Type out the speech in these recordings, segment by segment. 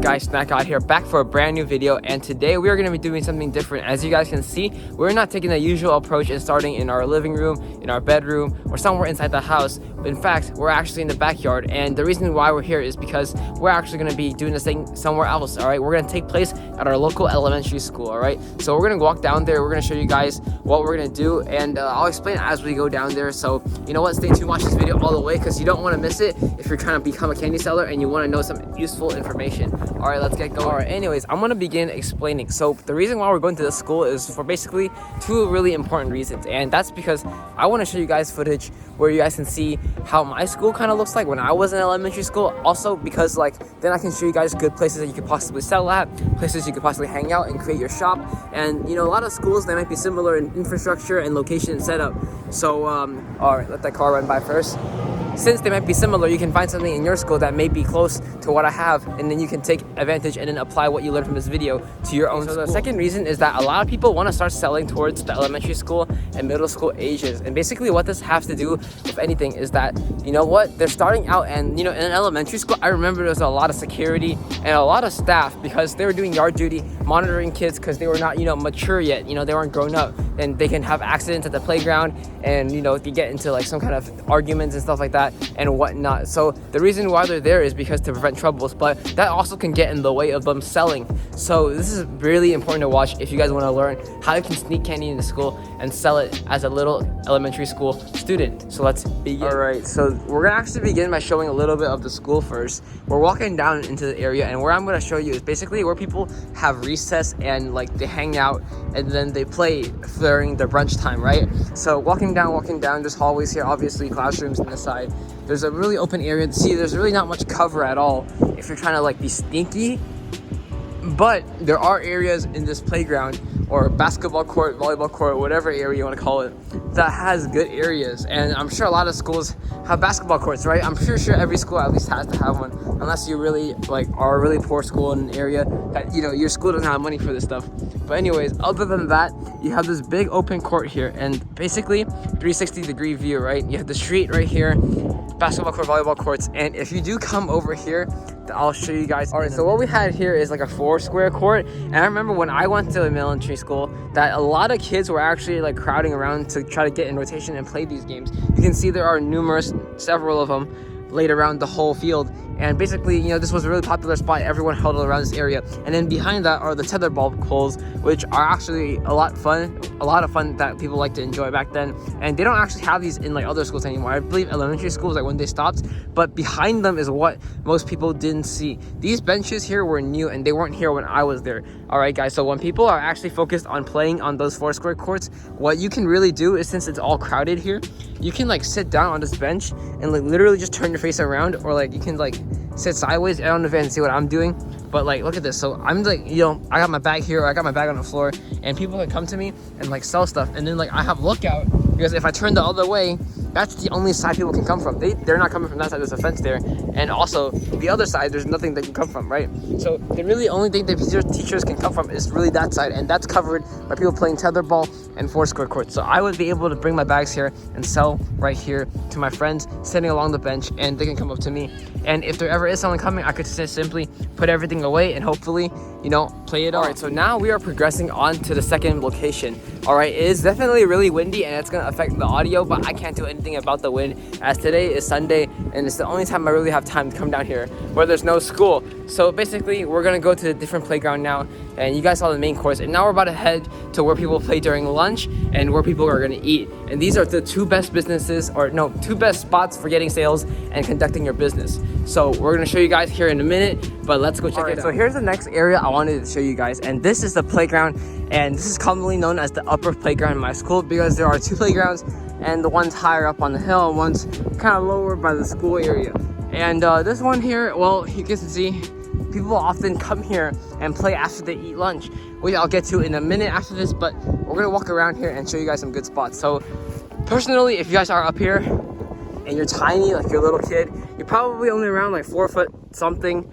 guys, Snack Out here, back for a brand new video. And today we are going to be doing something different. As you guys can see, we're not taking the usual approach and starting in our living room, in our bedroom, or somewhere inside the house. But in fact, we're actually in the backyard, and the reason why we're here is because we're actually going to be doing this thing somewhere else. All right, we're going to take place at our local elementary school. All right, so we're going to walk down there. We're going to show you guys what we're going to do, and I'll explain as we go down there. So you know what, stay tuned, watch this video all the way, because you don't want to miss it if you're trying to become a candy seller and you want to know some useful information. All right, let's get going. All right, anyways, I'm going to begin explaining. So the reason why we're going to this school is for basically two really important reasons, and that's because I want to show you guys footage where you guys can see how my school kind of looks like when I was in elementary school. Also because then I can show you guys good places that you could possibly sell at, places you could possibly hang out and create your shop. And you know, a lot of schools, they might be similar in infrastructure and location and setup. So all right, let that car run by first. Since they might be similar, you can find something in your school that may be close to what I have, and then you can take advantage and then apply what you learned from this video to your own school. The second reason is that a lot of people want to start selling towards the elementary school and middle school ages. And basically what this has to do with anything is that, you know what, they're starting out, and you know, in an elementary school, I remember there was a lot of security and a lot of staff because they were doing yard duty, monitoring kids because they were not, you know, mature yet. You know, they weren't grown up, and they can have accidents at the playground, and you know, they get into like some kind of arguments and stuff like that and whatnot. So the reason why they're there is because to prevent troubles, but that also can get in the way of them selling. So this is really important to watch if you guys want to learn how you can sneak candy into school and sell it as a little elementary school student. So let's begin. All right, so we're gonna actually begin by showing a little bit of the school first. We're walking down into the area, and where I'm gonna show you is basically where people have recess and like they hang out and then they play during their brunch time, right? So walking down, there's hallways here, obviously classrooms on the side. There's a really open area. See, there's really not much cover at all if you're trying to like be sneaky. But there are areas in this playground or basketball court, volleyball court, whatever area you want to call it, that has good areas. And I'm sure a lot of schools have basketball courts, right? I'm sure every school at least has to have one, unless you really like are a really poor school in an area that, you know, your school doesn't have money for this stuff. But anyways, other than that, you have this big open court here, and basically 360-degree view, right? You have the street right here, basketball court, volleyball courts, and if you do come over here, I'll show you guys. All right, so what we had here is like a 4-square court, and I remember when I went to elementary school that a lot of kids were actually like crowding around to try to get in rotation and play these games. You can see there are several of them laid around the whole field, and basically, you know, this was a really popular spot. Everyone huddled around this area, and then behind that are the tetherball poles, which are actually a lot of fun that people like to enjoy back then. And they don't actually have these in like other schools anymore. I believe elementary schools, like when they stopped, but behind them is what most people didn't see. These benches here were new, and they weren't here when I was there. All right, guys, so when people are actually focused on playing on those 4-square courts, what you can really do is, since it's all crowded here, you can like sit down on this bench and like literally just turn your face around, or like you can like sit sideways. I don't know if you can see what I'm doing, but like look at this. So I'm like, you know, I got my bag here, or I got my bag on the floor, and people can come to me and like sell stuff. And then like I have lookout, because if I turn the other way, that's the only side people can come from. They're not coming from that side. There's a fence there, and also the other side, there's nothing they can come from, right? So the really only thing that teachers can come from is really that side, and that's covered by people playing tetherball and 4-square courts. So I would be able to bring my bags here and sell right here to my friends sitting along the bench, and they can come up to me. And if there ever is someone coming, I could just simply put everything away and hopefully, you know, play it off. All right, so now we are progressing on to the second location. All right, it is definitely really windy, and it's gonna affect the audio, but I can't do anything about the wind, as today is Sunday, and it's the only time I really have time to come down here where there's no school. So basically, we're gonna go to a different playground now, and you guys saw the main course, and now we're about to head to where people play during lunch and where people are gonna eat. And these are the two best spots for getting sales and conducting your business. So we're gonna show you guys here in a minute, but let's go check it out. So here's the next area I wanted to show you guys, and this is the playground, and this is commonly known as the upper playground in my school, because there are two playgrounds, and the one's higher up on the hill and one's kind of lower by the school area. And this one here, well, you can see people often come here and play after they eat lunch, which I'll get to in a minute after this, but we're gonna walk around here and show you guys some good spots. So personally, if you guys are up here and you're tiny, like you're a little kid, you're probably only around like 4 foot something,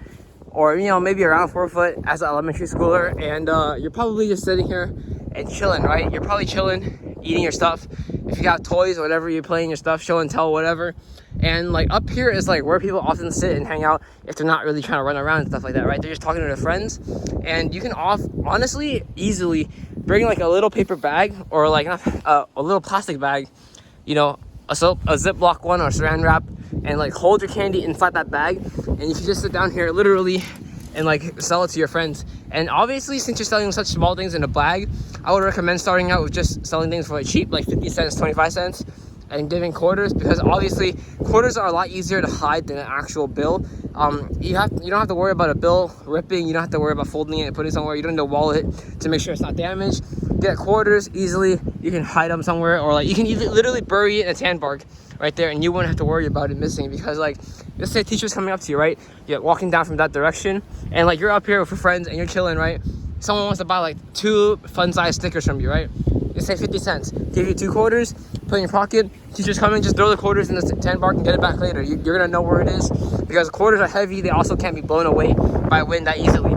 or you know, maybe around 4 foot as an elementary schooler, and you're probably just sitting here and chilling, right? You're probably chilling eating your stuff. If you got toys or whatever, you're playing your stuff, show and tell, whatever. And like up here is like where people often sit and hang out if they're not really trying to run around and stuff like that, right? They're just talking to their friends. And you can honestly easily bring like a little paper bag or like a little plastic bag, you know, a Ziploc one or saran wrap, and like hold your candy inside that bag, and you can just sit down here literally and like sell it to your friends. And obviously, since you're selling such small things in a bag, I would recommend starting out with just selling things for like cheap, like 50 cents, 25 cents, and giving quarters, because obviously quarters are a lot easier to hide than an actual bill. You don't have to worry about a bill ripping. You don't have to worry about folding it and putting it somewhere. You don't need a wallet to make sure it's not damaged. Get quarters easily. You can hide them somewhere, or like you can literally bury it in a tan bark right there, and you wouldn't have to worry about it missing. Because like, let's say a teacher's coming up to you, right? You're walking down from that direction, and like you're up here with your friends and you're chilling, right? Someone wants to buy like 2 fun-size stickers from you, right? They say 50 cents. Give you 2 quarters, put it in your pocket. Teacher's coming, just throw the quarters in the tan bark and get it back later. You're gonna know where it is, because quarters are heavy. They also can't be blown away by wind that easily.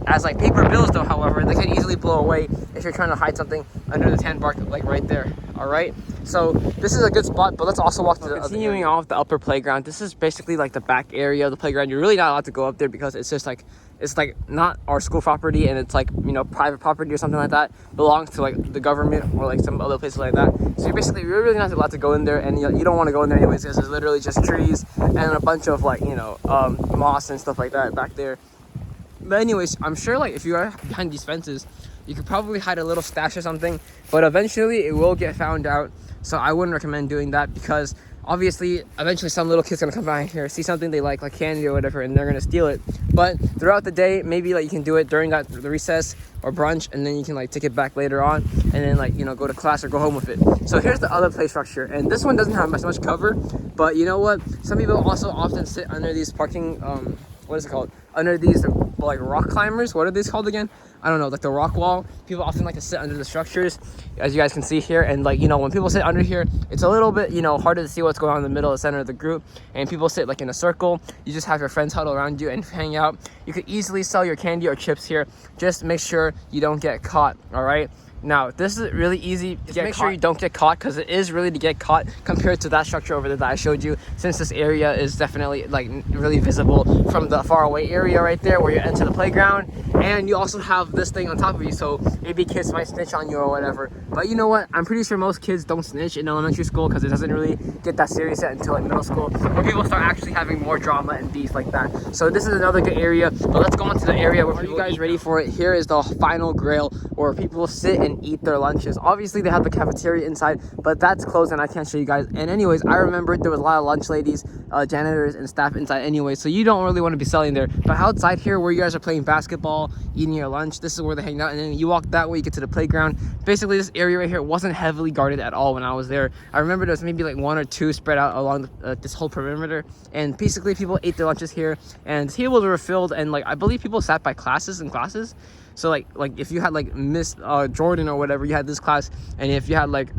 As like paper bills though, however, they can easily blow away if you're trying to hide something under the tan bark, like right there. All right, so this is a good spot, but let's also walk to the continuing off the upper playground. This is basically like the back area of the playground. You're really not allowed to go up there because it's just like, it's like not our school property, and it's like, you know, private property or something like that, belongs to like the government or like some other places like that. So you're really not allowed to go in there, and you don't want to go in there anyways, because there's literally just trees and a bunch of like, you know, moss and stuff like that back there. But anyways, I'm sure like if you are behind these fences, you could probably hide a little stash or something, but eventually it will get found out. So I wouldn't recommend doing that, because obviously eventually some little kid's gonna come by here, see something they like candy or whatever, and they're gonna steal it. But throughout the day, maybe like you can do it during the recess or brunch, and then you can like take it back later on, and then like, you know, go to class or go home with it. So here's the other play structure, and this one doesn't have much cover, but you know what, some people also often sit under these parking what is it called, under these like rock climbers. What are these called again? I don't know, like the rock wall. People often like to sit under the structures, as you guys can see here. And like, you know, when people sit under here, it's a little bit, you know, harder to see what's going on in the middle, the center of the group. And people sit like in a circle. You just have your friends huddle around you and hang out. You could easily sell your candy or chips here. Just make sure you don't get caught, all right? Now, this is really easy to get. Make sure you don't get caught, because it is really to get caught compared to that structure over there that I showed you, since this area is definitely like really visible from the far away area right there where you enter the playground. And you also have this thing on top of you, so maybe kids might snitch on you or whatever. But you know what? I'm pretty sure most kids don't snitch in elementary school, because it doesn't really get that serious yet until like middle school, where people start actually having more drama and beef like that. So this is another good area. But let's go on to the area where you guys ready for it. Here is the final grail, where people sit and eat their lunches. Obviously they have the cafeteria inside, but that's closed and I can't show you guys. And anyways, I remember there was a lot of lunch ladies, janitors and staff inside anyway, so you don't really want to be selling there. But outside here, where you guys are playing basketball, eating your lunch, this is where they hang out. And then you walk that way, you get to the playground. Basically this area right here wasn't heavily guarded at all when I was there. I remember there was maybe like 1 or 2 spread out along this whole perimeter, and basically people ate their lunches here, and tables were filled, and like I believe people sat by classes and classes. So like if you had like Miss Jordan or whatever, you had this class, and if you had like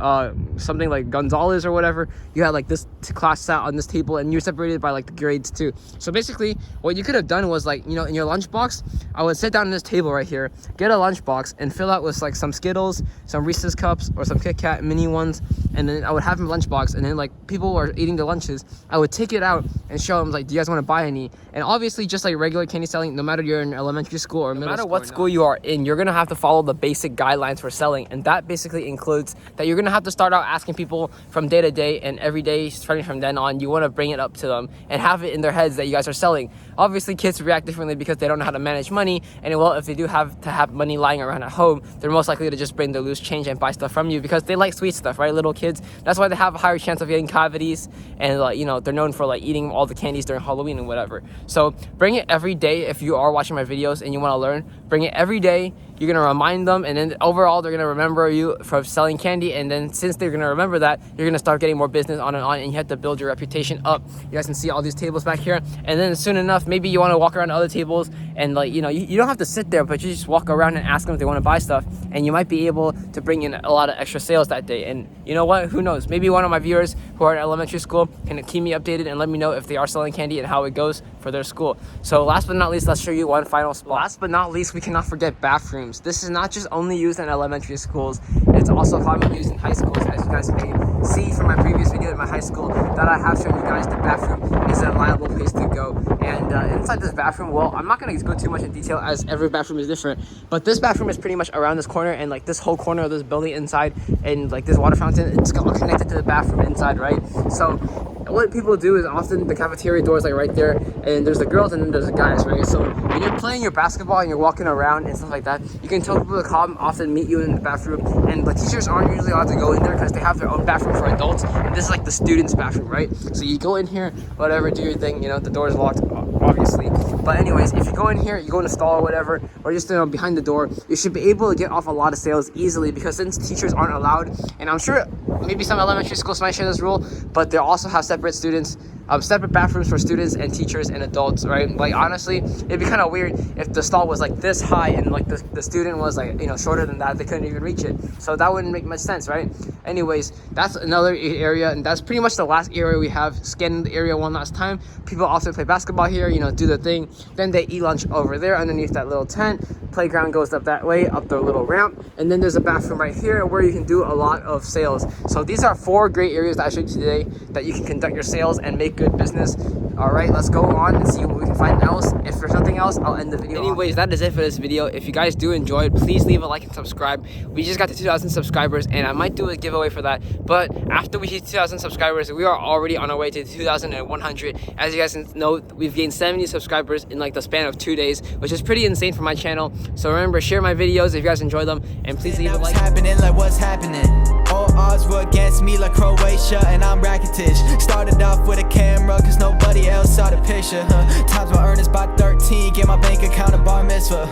something like Gonzalez or whatever, you had like this class sat on this table, and you're separated by like the grades too. So basically what you could have done was, like, you know, in your lunchbox, I would sit down on this table right here, get a lunchbox and fill out with like some Skittles, some Reese's Cups, or some Kit Kat mini ones, and then I would have my lunchbox, and then like people were eating their lunches, I would take it out and show them like, do you guys want to buy any? And obviously just like regular candy selling, no matter you're in elementary school or middle school, no matter what school you are in, you're gonna have to follow the basic guidelines for selling, and that basically includes that you're gonna have to start out asking people from day to day, and every day starting from then on, you want to bring it up to them and have it in their heads that you guys are selling. Obviously kids react differently because they don't know how to manage money, and well, if they do have to have money lying around at home, they're most likely to just bring their loose change and buy stuff from you, because they like sweet stuff, right? Little kids, that's why they have a higher chance of getting cavities, and like, you know, they're known for like eating all the candies during Halloween and whatever. So bring it every day. If you are watching my videos and you want to learn, bring it every day. You're gonna remind them, and then overall they're gonna remember you for selling candy, and then since they're gonna remember that, you're gonna start getting more business on, and you have to build your reputation up. You guys can see all these tables back here, and then soon enough, maybe you want to walk around to other tables, and like, you know, you don't have to sit there, but you just walk around and ask them if they want to buy stuff, and you might be able to bring in a lot of extra sales that day. And you know what, who knows, maybe one of my viewers who are in elementary school can keep me updated and let me know if they are selling candy and how it goes for their school. So last but not least, let's show you one final spot. Last but not least, we cannot forget bathrooms. bathrooms. This is not just only used in elementary schools, it's also commonly used in high schools, as you guys may see from my previous video in my high school that I have shown you guys. The bathroom is a reliable place to go. And inside this bathroom, well, I'm not going to go too much in detail as every bathroom is different, but this bathroom is pretty much around this corner, and like this whole corner of this building inside, and like this water fountain, it's all connected to the bathroom inside, right? So what people do is often the cafeteria door is like right there, and there's the girls and then there's the guys, right? So when you're playing your basketball and you're walking around and stuff like that, you can tell people to come often meet you in the bathroom, and the teachers aren't usually allowed to go in there because they have their own bathroom for adults, and this is like the students' bathroom, right? So you go in here, whatever, do your thing, you know, the door is locked, obviously. But anyways, if you go in here, you go in a stall or whatever, or just behind the door, you should be able to get off a lot of sales easily, because since teachers aren't allowed, and I'm sure maybe some elementary schools might share this rule, but they also have separate bathrooms for students and teachers and adults, right? Like honestly, it'd be kind of weird if the stall was like this high and like the student was like, you know, shorter than that, they couldn't even reach it. So that wouldn't make much sense, right? Anyways, that's another area, and that's pretty much the last area we have. Scanned the area one last time. People also play basketball here, you know, do their thing. Then they eat lunch over there underneath that little tent. Playground goes up that way, up the little ramp, and then there's a bathroom right here where you can do a lot of sales. So these are 4 great areas that I showed you today that you can conduct your sales and make good business. All right, let's go on and see what we can find else. If there's nothing else, I'll end the video. Anyways, that is it for this video. If you guys do enjoy it, please leave a like and subscribe. We just got to 2,000 subscribers, and I might do a giveaway for that. But after we hit 2,000 subscribers, we are already on our way to 2,100. As you guys know, we've gained 70 subscribers in like the span of 2 days, which is pretty insane for my channel. So remember, share my videos if you guys enjoy them, and please leave a like. What's happening? All odds were against me like Croatia, and I'm racketish. Started off with a camera cause nobody else saw the picture. Times my earnings by 13, get my bank account a bar mitzvah.